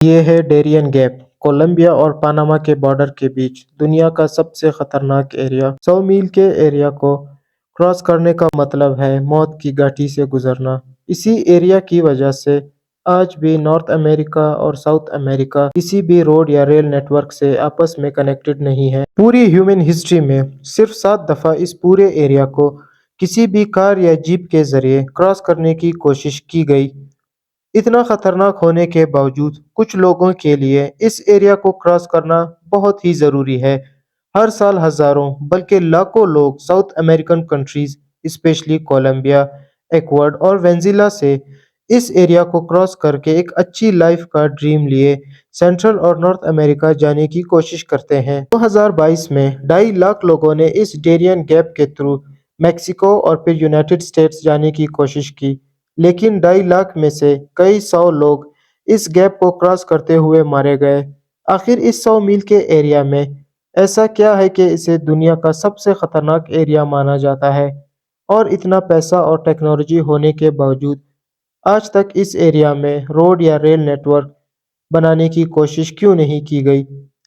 یہ ہے ڈیرین gap, Colombia اور پاناما کے بارڈر کے بیچ دنیا کا سب سے خطرناک ایریا۔ 100 میل کے ایریا کو کراس کرنے کا مطلب ہے موت کی گھاٹی سے گزرنا۔ اسی ایریا کی وجہ سے آج بھی نارتھ امریکہ اور ساؤتھ امریکہ کسی بھی روڈ یا ریل نیٹ ورک سے آپس میں کنیکٹڈ نہیں ہے۔ پوری ہیومن ہسٹری میں صرف 7 دفعہ اس پورے ایریا کو کسی بھی کار یا جیپ کے ذریعے کراس کرنے کی کوشش کی گئی۔ اتنا خطرناک ہونے کے باوجود کچھ لوگوں کے لیے اس ایریا کو کراس کرنا بہت ہی ضروری ہے۔ ہر سال ہزاروں بلکہ لاکھوں لوگ south American countries especially Colombia, Ecuador اور وینزویلا سے اس ایریا کو کراس کر کے ایک اچھی لائف کا ڈریم لیے سینٹرل اور نارتھ امریکہ جانے کی کوشش کرتے ہیں۔ 2022 میں 2.5 لاکھ لوگوں نے اس ڈیرین گیپ کے تھرو میکسیکو اور پھر یونائٹڈ اسٹیٹس جانے کی کوشش کی، لیکن 2.5 لاکھ میں سے کئی سو لوگ اس گیپ کو کراس کرتے ہوئے مارے گئے۔ آخر اس 100 میل کے ایریا میں ایسا کیا ہے کہ اسے دنیا کا سب سے خطرناک ایریا مانا جاتا ہے، اور اتنا پیسہ اور ٹیکنالوجی ہونے کے باوجود آج تک اس ایریا میں روڈ یا ریل نیٹ ورک بنانے کی کوشش کیوں نہیں کی گئی؟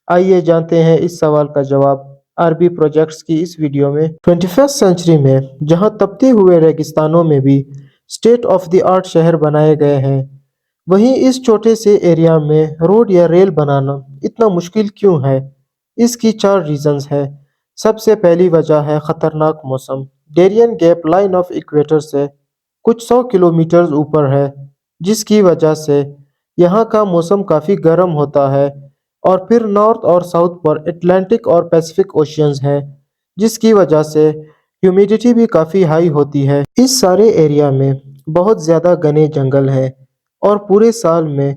آئیے جانتے ہیں اس سوال کا جواب آر بی پروجیکٹس کی اس ویڈیو میں۔ 21 سینچری میں جہاں تپتے ہوئے ریگستانوں میں بھی اسٹیٹ آف دی آرٹ شہر بنائے گئے ہیں، وہیں اس چھوٹے سے ایریا میں روڈ یا ریل بنانا اتنا مشکل کیوں ہے؟ اس کی 4 ریزنز ہیں۔ سب سے پہلی وجہ ہے خطرناک موسم۔ ڈیرین گیپ لائن آف ایکویٹر سے کچھ 100 کلومیٹرز اوپر ہے، جس کی وجہ سے یہاں کا موسم کافی گرم ہوتا ہے، اور پھر نارتھ اور ساؤتھ پر اٹلانٹک اور پیسفک اوشینز ہیں، جس کی وجہ سے ہیومیڈیٹی بھی کافی ہائی ہوتی ہے۔ اس سارے ایریا میں بہت زیادہ گھنے جنگل ہیں، اور پورے سال میں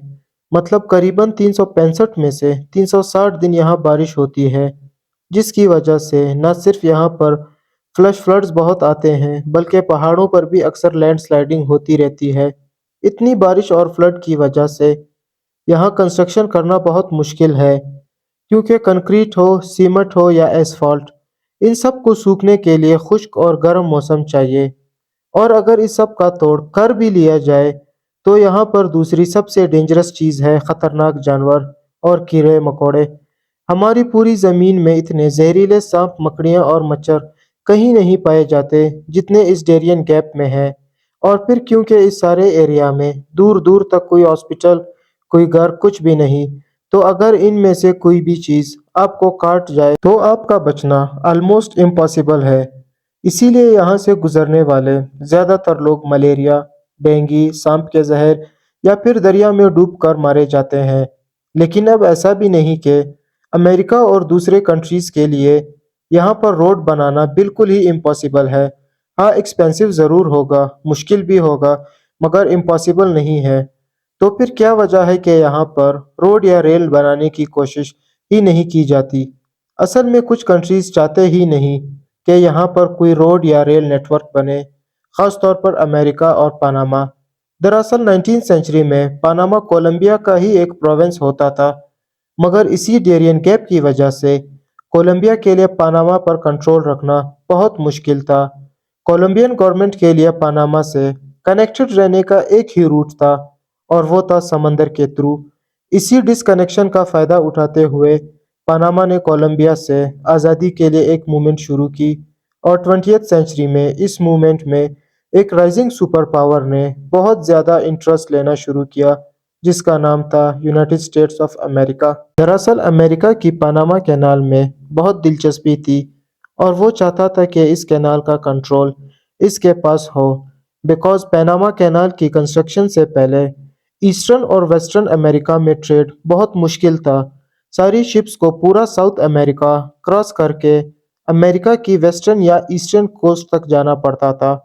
مطلب قریباً 365 میں سے 360 دن یہاں بارش ہوتی ہے، جس کی وجہ سے نہ صرف یہاں پر فلیش فلڈز بہت آتے ہیں بلکہ پہاڑوں پر بھی اکثر لینڈ سلائڈنگ ہوتی رہتی ہے۔ اتنی بارش اور فلڈ کی وجہ سے یہاں کنسٹرکشن کرنا بہت مشکل ہے، کیونکہ کنکریٹ ہو، سیمنٹ ہو یا ایسفالٹ، ان سب کو سوکھنے کے لیے خشک اور گرم موسم چاہیے، اور اگر اس سب کا توڑ کر بھی لیا جائے تو یہاں پر دوسری سب سے ڈینجرس چیز ہے خطرناک جانور اور کیڑے مکوڑے۔ ہماری پوری زمین میں اتنے زہریلے سانپ، مکڑیاں اور مچھر کہیں نہیں پائے جاتے جتنے اس ڈیرین گیپ میں ہیں، اور پھر کیونکہ اس سارے ایریا میں دور دور تک کوئی ہاسپٹل، کوئی گھر، کچھ بھی نہیں، تو اگر ان میں سے کوئی بھی چیز آپ کو کاٹ جائے تو آپ کا بچنا آلموسٹ امپاسبل ہے۔ اسی لیے یہاں سے گزرنے والے زیادہ تر لوگ ملیریا، ڈینگی، سانپ کے زہر یا پھر دریا میں ڈوب کر مارے جاتے ہیں۔ لیکن اب ایسا بھی نہیں کہ امریکہ اور دوسرے کنٹریز کے لیے یہاں پر روڈ بنانا بالکل ہی امپاسبل ہے۔ ہاں، ایکسپینسو ضرور ہوگا، مشکل بھی ہوگا، مگر امپاسبل نہیں ہے۔ تو پھر کیا وجہ ہے کہ یہاں پر روڈ یا ریل بنانے کی کوشش ہی نہیں کی جاتی؟ اصل میں کچھ کنٹریز چاہتے ہی نہیں کہ یہاں پر کوئی روڈ یا ریل نیٹ ورک بنے، خاص طور پر امریکہ اور پاناما۔ دراصل 19 سینچری میں پاناما کولمبیا کا ہی ایک پروونس ہوتا تھا، مگر اسی ڈیرین گیپ کی وجہ سے کولمبیا کے لیے پاناما پر کنٹرول رکھنا بہت مشکل تھا۔ کولمبین گورنمنٹ کے لیے پاناما سے کنیکٹڈ رہنے کا ایک ہی روٹ تھا، اور وہ تھا سمندر کے تھرو۔ اسی ڈس کنیکشن کا فائدہ اٹھاتے ہوئے پاناما نے کولمبیا سے آزادی کے لیے ایک موومنٹ شروع کی، اور 20 سینچری میں اس موومنٹ میں ایک رائزنگ سپر پاور نے بہت زیادہ انٹرسٹ لینا شروع کیا، جس کا نام تھا یونائٹڈ اسٹیٹس آف امریکہ۔ دراصل امریکہ کی پاناما کینال میں بہت دلچسپی تھی، اور وہ چاہتا تھا کہ اس کینال کا کنٹرول اس کے پاس ہو، بیکاز پاناما کینال کی کنسٹرکشن سے پہلے ایسٹرن اور ویسٹرن امریکہ میں ٹریڈ بہت مشکل تھا۔ ساری شپس کو پورا ساؤتھ امریکہ کراس کر کے امریکہ کی ویسٹرن یا ایسٹرن کوسٹ تک جانا پڑتا تھا،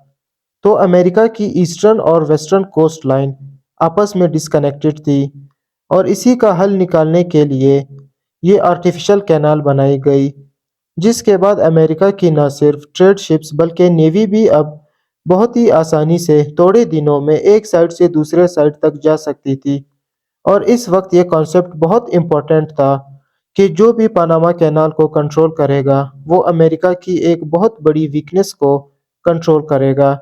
تو امریکہ کی ایسٹرن اور ویسٹرن کوسٹ لائن آپس میں ڈسکنیکٹڈ تھی، اور اسی کا حل نکالنے کے لیے یہ آرٹیفیشل کینال بنائی گئی، جس کے بعد امریکہ کی نہ صرف ٹریڈ شپس بلکہ نیوی بھی اب بہت ہی آسانی سے تھوڑے دنوں میں ایک سائڈ سے دوسرے سائڈ تک جا سکتی تھی۔ اور اس وقت یہ کانسیپٹ بہت امپورٹنٹ تھا کہ جو بھی پاناما کینال کو کنٹرول کرے گا وہ امریکہ کی ایک بہت بڑی ویکنس کو کنٹرول کرے گا۔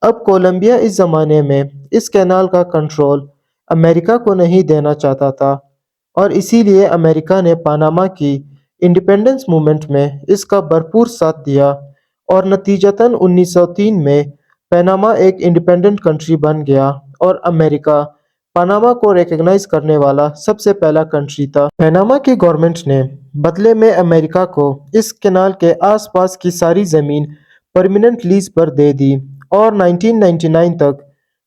اب کولمبیا اس زمانے میں اس کینال کا کنٹرول امریکہ کو نہیں دینا چاہتا تھا، اور اسی لیے امریکہ نے پاناما کی انڈیپینڈنس موومنٹ میں اس کا بھرپور ساتھ دیا، اور نتیجتاً 1903 میں پاناما ایک انڈیپینڈنٹ کنٹری بن گیا، اور امریکہ پاناما کو ریکگنائز کرنے والا سب سے پہلا کنٹری تھا۔ پاناما کی گورنمنٹ نے بدلے میں امریکہ کو اس کینال کے آس پاس کی ساری زمین پرماننٹ لیز پر دے دی، اور 1999 تک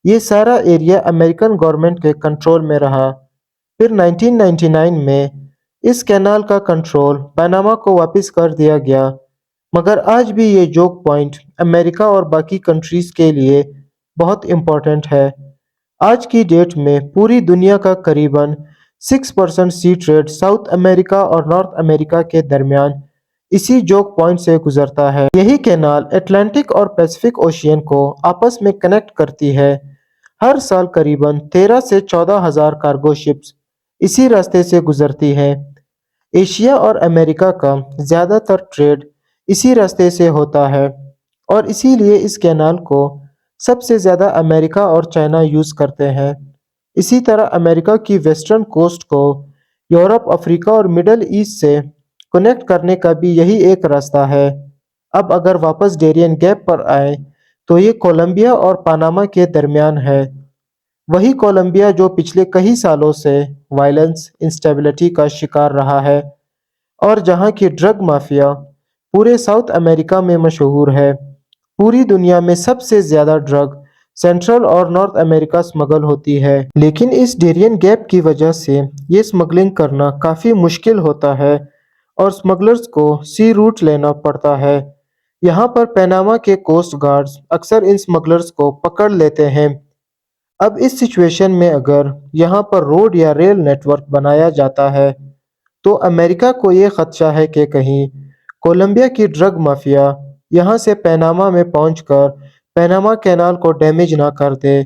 یہ سارا ایریا امریکن گورنمنٹ کے کنٹرول میں رہا۔ پھر 1999 میں اس کینال کا کنٹرول پاناما کو واپس کر دیا گیا، مگر آج بھی یہ جوک پوائنٹ امریکہ اور باقی کنٹریز کے لیے بہت امپورٹنٹ ہے۔ آج کی ڈیٹ میں پوری دنیا کا قریباً 6% سی ٹریڈ ساؤتھ امریکہ اور نارتھ امریکہ کے درمیان اسی جوک پوائنٹ سے گزرتا ہے۔ یہی کینال اٹلانٹک اور پیسفک اوشین کو آپس میں کنیکٹ کرتی ہے۔ ہر سال قریباً 13 سے 14 ہزار کارگو شپس اسی راستے سے گزرتی ہیں۔ ایشیا اور امریکہ کا زیادہ تر ٹریڈ اسی راستے سے ہوتا ہے، اور اسی لیے اس کینال کو سب سے زیادہ امریکہ اور چائنا یوز کرتے ہیں۔ اسی طرح امریکہ کی ویسٹرن کوسٹ کو یورپ، افریقہ اور مڈل ایسٹ سے کنیکٹ کرنے کا بھی یہی ایک راستہ ہے۔ اب اگر واپس ڈیرین گیپ پر آئیں تو یہ کولمبیا اور پاناما کے درمیان ہے۔ وہی کولمبیا جو پچھلے کئی سالوں سے وائلنس، انسٹیبلٹی کا شکار رہا ہے، اور جہاں کی ڈرگ مافیا پورے ساؤتھ امریکہ میں مشہور ہے۔ پوری دنیا میں سب سے زیادہ ڈرگ سینٹرل اور نارتھ امریکہ سمگل ہوتی ہے۔ لیکن اس ڈیرین گیپ کی وجہ سے یہ سمگلنگ کرنا کافی مشکل ہوتا ہے، اور سمگلرز کو سی روٹ لینا پڑتا ہے۔ یہاں پر پاناما کے کوسٹ گارڈز اکثر ان سمگلرز کو پکڑ لیتے ہیں۔ اب اس سچویشن میں اگر یہاں پر روڈ یا ریل نیٹ ورک بنایا جاتا ہے تو امریکہ کو یہ خدشہ ہے کہ کہیں کولمبیا کی ڈرگ مافیا یہاں سے پاناما میں پہنچ کر پاناما کینال کو ڈیمیج نہ کر دے،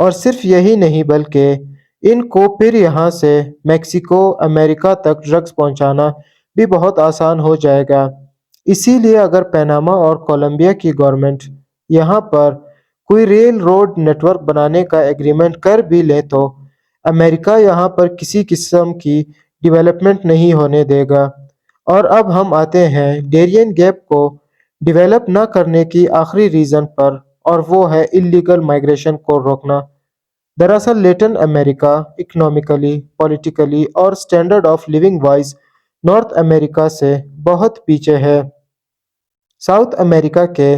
اور صرف یہی نہیں بلکہ ان کو پھر یہاں سے میکسیکو، امریکہ تک ڈرگز پہنچانا بھی بہت آسان ہو جائے گا۔ اسی لیے اگر پاناما اور کولمبیا کی گورنمنٹ یہاں پر کوئی ریل روڈ نیٹ ورک بنانے کا ایگریمنٹ کر بھی لے تو امریکہ یہاں پر کسی قسم کی ڈیولپمنٹ نہیں ہونے دے گا۔ اور اب ہم آتے ہیں ڈیرین گیپ کو ڈیولپ نہ کرنے کی آخری ریزن پر، اور وہ ہے اللیگل مائگریشن کو روکنا۔ دراصل لیٹن امریکہ اکنامکلی، پولیٹیکلی اور standard of living wise North America سے بہت پیچھے ہے۔ ساؤتھ امریکہ کے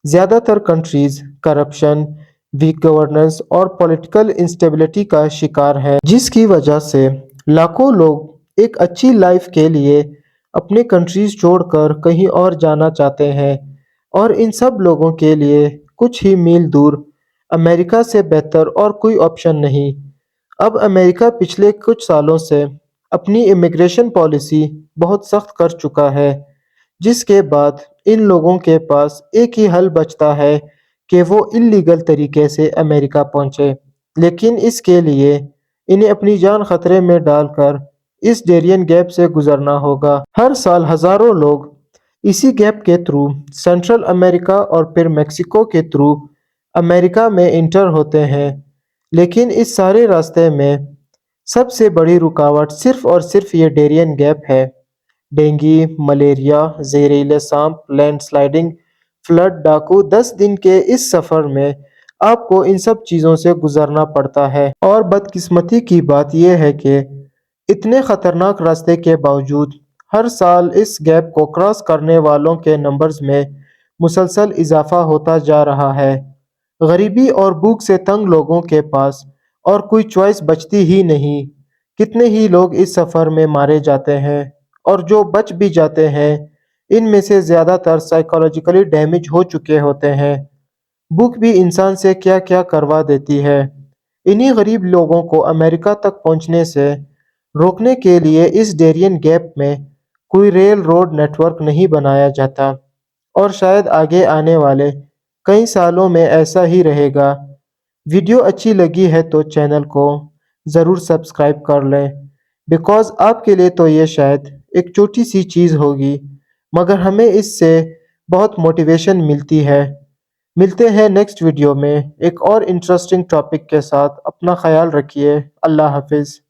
زیادہ تر کنٹریز کرپشن، ویک گورننس اور پولیٹیکل انسٹیبلٹی کا شکار ہیں، جس کی وجہ سے لاکھوں لوگ ایک اچھی لائف کے لیے اپنے کنٹریز چھوڑ کر کہیں اور جانا چاہتے ہیں، اور ان سب لوگوں کے لیے کچھ ہی میل دور امریکہ سے بہتر اور کوئی آپشن نہیں۔ اب امریکہ پچھلے کچھ سالوں سے اپنی امیگریشن پالیسی بہت سخت کر چکا ہے، جس کے بعد ان لوگوں کے پاس ایک ہی حل بچتا ہے کہ وہ اللیگل طریقے سے امریکہ پہنچے، لیکن اس کے لیے انہیں اپنی جان خطرے میں ڈال کر اس ڈیرین گیپ سے گزرنا ہوگا۔ ہر سال ہزاروں لوگ اسی گیپ کے تھرو سینٹرل امریکہ اور پھر میکسیکو کے تھرو امریکہ میں انٹر ہوتے ہیں، لیکن اس سارے راستے میں سب سے بڑی رکاوٹ صرف اور صرف یہ ڈیرین گیپ ہے۔ ڈینگی، ملیریا، زہریلے سانپ، لینڈ سلائڈنگ، فلڈ، ڈاکو، 10 دن کے اس سفر میں آپ کو ان سب چیزوں سے گزرنا پڑتا ہے، اور بدقسمتی کی بات یہ ہے کہ اتنے خطرناک راستے کے باوجود ہر سال اس گیپ کو کراس کرنے والوں کے نمبرز میں مسلسل اضافہ ہوتا جا رہا ہے۔ غریبی اور بھوک سے تنگ لوگوں کے پاس اور کوئی چوائس بچتی ہی نہیں۔ کتنے ہی لوگ اس سفر میں مارے جاتے ہیں، اور جو بچ بھی جاتے ہیں ان میں سے زیادہ تر سائیکولوجیکلی ڈیمیج ہو چکے ہوتے ہیں۔ بھوک بھی انسان سے کیا کیا کروا دیتی ہے۔ انہی غریب لوگوں کو امریکہ تک پہنچنے سے روکنے کے لیے اس ڈیرین گیپ میں کوئی ریل روڈ نیٹ ورک نہیں بنایا جاتا، اور شاید آگے آنے والے کئی سالوں میں ایسا ہی رہے گا۔ ویڈیو اچھی لگی ہے تو چینل کو ضرور سبسکرائب کر لیں، بیکاز آپ کے لیے تو یہ شاید ایک چھوٹی سی چیز ہوگی، مگر ہمیں اس سے بہت موٹیویشن ملتی ہے۔ ملتے ہیں نیکسٹ ویڈیو میں ایک اور انٹرسٹنگ ٹاپک کے ساتھ۔ اپنا خیال رکھیے۔ اللہ حافظ۔